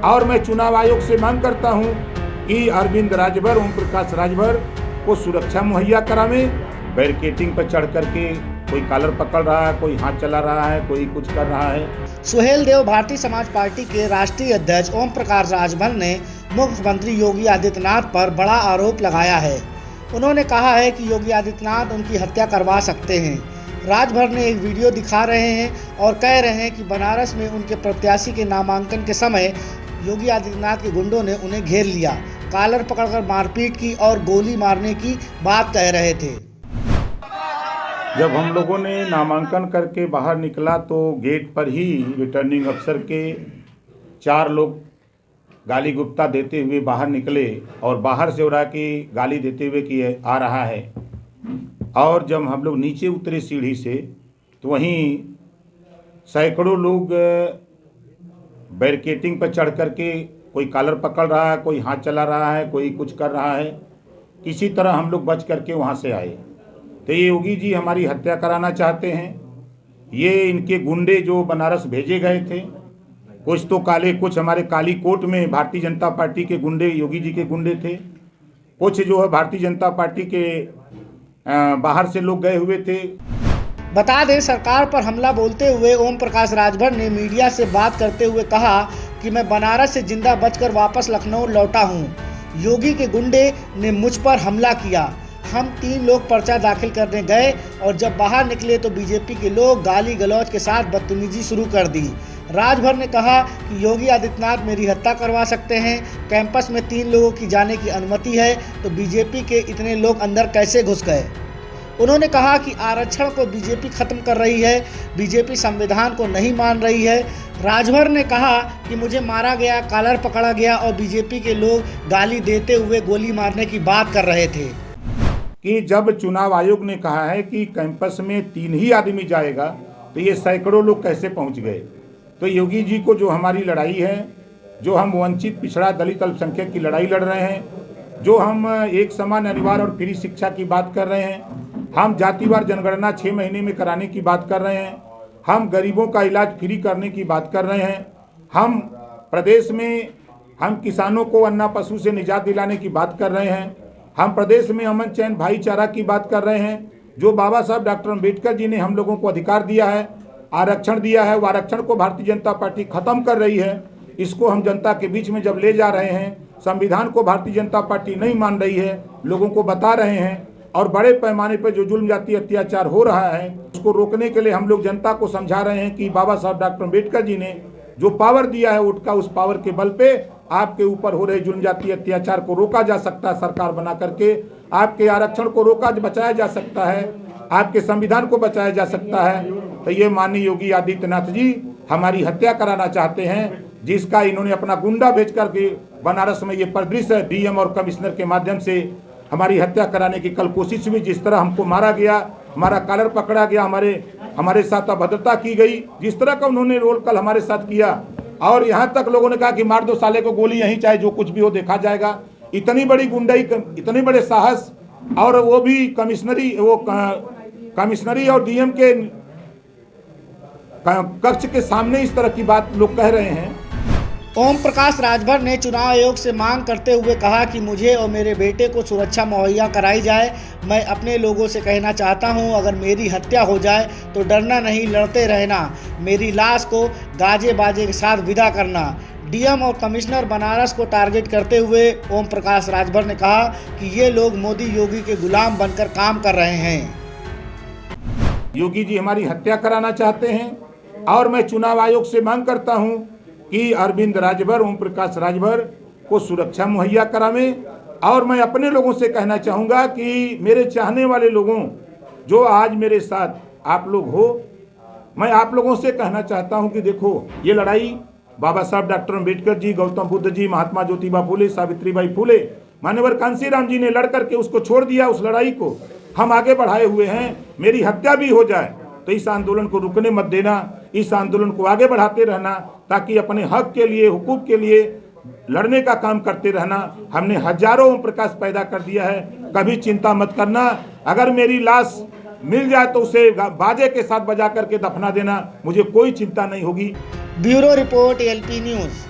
और मैं चुनाव आयोग से मांग करता हूं कि अरविंद राजभर, ओम प्रकाश राजभर को सुरक्षा मुहैया करावें। बैरिकेडिंग पर चढ़ करके कोई कॉलर पकड़ रहा है, कोई हाथ चला रहा है, कोई कुछ कर रहा है। सुहेल देव भारतीय समाज पार्टी के राष्ट्रीय अध्यक्ष ओम प्रकाश राजभर ने मुख्यमंत्री योगी आदित्यनाथ पर बड़ा आरोप लगाया है। उन्होंने कहा है कि योगी आदित्यनाथ उनकी हत्या करवा सकते हैं। राजभर ने एक वीडियो दिखा रहे हैं और कह रहे हैं कि बनारस में उनके प्रत्याशी के नामांकन के समय योगी आदित्यनाथ के गुंडों ने उन्हें घेर लिया, कॉलर पकड़कर मारपीट की और गोली मारने की बात कह रहे थे। जब हम लोगों ने नामांकन करके बाहर निकला तो गेट पर ही रिटर्निंग अफसर के 4 लोग गाली गुप्ता देते हुए बाहर निकले और बाहर से हो रहा कि गाली देते हुए कि आ रहा है। और जब हम लोग नीचे उतरे सीढ़ी से तो वहीं सैकड़ों लोग बैरिकेडिंग पर चढ़ करके कोई कॉलर पकड़ रहा है, कोई हाथ चला रहा है, कोई कुछ कर रहा है। किसी तरह हम लोग बच करके वहाँ से आए। तो ये योगी जी हमारी हत्या कराना चाहते हैं। ये इनके गुंडे जो बनारस भेजे गए थे, कुछ तो काले, कुछ हमारे काली कोट में भारतीय जनता पार्टी के गुंडे, योगी जी के गुंडे थे, कुछ जो है भारतीय जनता पार्टी के बाहर से लोग गए हुए थे। बता दें, सरकार पर हमला बोलते हुए ओम प्रकाश राजभर ने मीडिया से बात करते हुए कहा कि मैं बनारस से जिंदा बचकर वापस लखनऊ लौटा हूं। योगी के गुंडे ने मुझ पर हमला किया। हम 3 लोग पर्चा दाखिल करने गए और जब बाहर निकले तो बीजेपी के लोग गाली गलौज के साथ बदतमीजी शुरू कर दी। राजभर ने कहा कि योगी आदित्यनाथ मेरी हत्या करवा सकते हैं। कैंपस में 3 लोगों की जाने की अनुमति है तो बीजेपी के इतने लोग अंदर कैसे घुस गए। उन्होंने कहा कि आरक्षण को बीजेपी खत्म कर रही है, बीजेपी संविधान को नहीं मान रही है। राजभर ने कहा कि मुझे मारा गया, कॉलर पकड़ा गया और बीजेपी के लोग गाली देते हुए गोली मारने की बात कर रहे थे। कि जब चुनाव आयोग ने कहा है कि कैंपस में 3 ही आदमी जाएगा तो ये सैकड़ों लोग कैसे पहुंच गए। तो योगी जी को जो हमारी लड़ाई है, जो हम वंचित पिछड़ा दलित अल्पसंख्यक की लड़ाई लड़ रहे हैं, जो हम एक समान अनिवार्य और फ्री शिक्षा की बात कर रहे हैं, हम जातिवार जनगणना 6 महीने में कराने की बात कर रहे हैं, हम गरीबों का इलाज फ्री करने की बात कर रहे हैं, हम प्रदेश में हम किसानों को अन्ना पशु से निजात दिलाने की बात कर रहे हैं, हम प्रदेश में अमन चैन भाईचारा की बात कर रहे हैं। जो बाबा साहब डॉक्टर अम्बेडकर जी ने हम लोगों को अधिकार दिया है, आरक्षण दिया है, वो आरक्षण को भारतीय जनता पार्टी खत्म कर रही है। इसको हम जनता के बीच में जब ले जा रहे हैं, संविधान को भारतीय जनता पार्टी नहीं मान रही है, लोगों को बता रहे हैं और बड़े पैमाने पर जो जुल्म जाति अत्याचार हो रहा है उसको रोकने के लिए हम लोग जनता को समझा रहे हैं कि बाबा साहब डॉक्टर अम्बेडकर जी ने जो पावर दिया है वोट का, उस पावर के बल पे आपके ऊपर हो रहे जुल्म जाति अत्याचार को रोका जा सकता है। सरकार बना करके आपके आरक्षण को बचाया जा सकता है, आपके संविधान को बचाया जा सकता है। तो ये माननीय योगी आदित्यनाथ जी हमारी हत्या कराना चाहते हैं, जिसका इन्होंने अपना गुंडा भेज करके बनारस में ये परिदृश्य डीएम और कमिश्नर के माध्यम से हमारी हत्या कराने की कल कोशिश हुई। जिस तरह हमको मारा गया, हमारा कॉलर पकड़ा गया, हमारे साथ अभद्रता की गई, जिस तरह का उन्होंने रोल कल हमारे साथ किया, और यहाँ तक लोगों ने कहा कि मार दो साले को गोली, यहीं चाहे जो कुछ भी हो देखा जाएगा। इतनी बड़ी गुंडाई, इतने बड़े साहस, और वो भी कमिश्नरी और डीएम के कक्ष के सामने इस तरह की बात लोग कह रहे हैं। ओम प्रकाश राजभर ने चुनाव आयोग से मांग करते हुए कहा कि मुझे और मेरे बेटे को सुरक्षा मुहैया कराई जाए। मैं अपने लोगों से कहना चाहता हूं, अगर मेरी हत्या हो जाए तो डरना नहीं, लड़ते रहना। मेरी लाश को गाजे बाजे के साथ विदा करना। डीएम और कमिश्नर बनारस को टारगेट करते हुए ओम प्रकाश राजभर ने कहा कि ये लोग मोदी योगी के गुलाम बनकर काम कर रहे हैं। योगी जी हमारी हत्या कराना चाहते हैं और मैं चुनाव आयोग से मांग करता हूं कि अरविंद राजभर, ओम प्रकाश राजभर को सुरक्षा मुहैया करावें। और मैं अपने लोगों से कहना चाहूँगा कि मेरे चाहने वाले लोगों, जो आज मेरे साथ आप लोग हो, मैं आप लोगों से कहना चाहता हूँ कि देखो, ये लड़ाई बाबा साहब डॉक्टर अम्बेडकर जी, गौतम बुद्ध जी, महात्मा ज्योतिबा फुले, सावित्रीबाई फुले, मान्यवर कांशीराम जी ने लड़ करके उसको छोड़ दिया। उस लड़ाई को हम आगे बढ़ाए हुए हैं। मेरी हत्या भी हो जाए तो इस आंदोलन को रुकने मत देना, इस आंदोलन को आगे बढ़ाते रहना, ताकि अपने हक के लिए, हुकूक के लिए लड़ने का काम करते रहना। हमने हजारों ओम प्रकाश पैदा कर दिया है, कभी चिंता मत करना। अगर मेरी लाश मिल जाए तो उसे बाजे के साथ बजा करके दफना देना, मुझे कोई चिंता नहीं होगी। Bureau report, LP news.